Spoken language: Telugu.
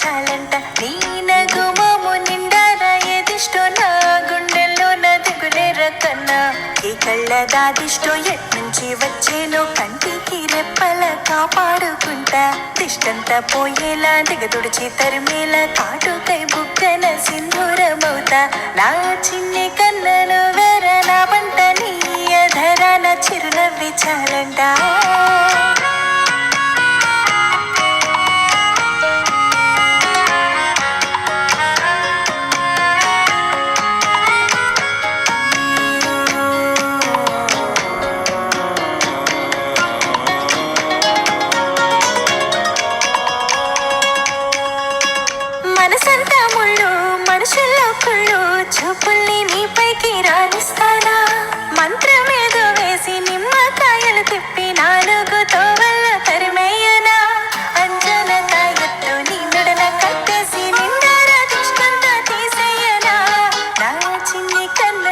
చాలంట నీ నగుమము నిండారా ఎదిష్టో నా గుండెల్లో నా దిగులేర కన్నా ఈ కళ్ళ దాదిష్టో ఎట్నుంచి వచ్చేనో కంటికి రెప్పల కాపాడుకుంటా దిష్టంతా పోయేలా దిగదుడిచి తరిమేలా కాటుకై బుగ్గన సింధూరమవుతా నా చిన్ని కన్నను వేర నా పంట నీ అధరాన చిరునవ్వి చాలంట మనసంతా ముళ్ళు మనుషుల్లో కుళ్ళు చూపుల్ని నీపైకి రాణిస్తానా మంత్రమేదో వేసి నిమ్మకాయలు తిప్పి నాలుగుతో వల్ల తరిమేయనా అంజన తాయెత్తు నీ నుడన కట్టేసి నిండారా దిష్టంతా తీసేయనా నా చిన్ని కన్న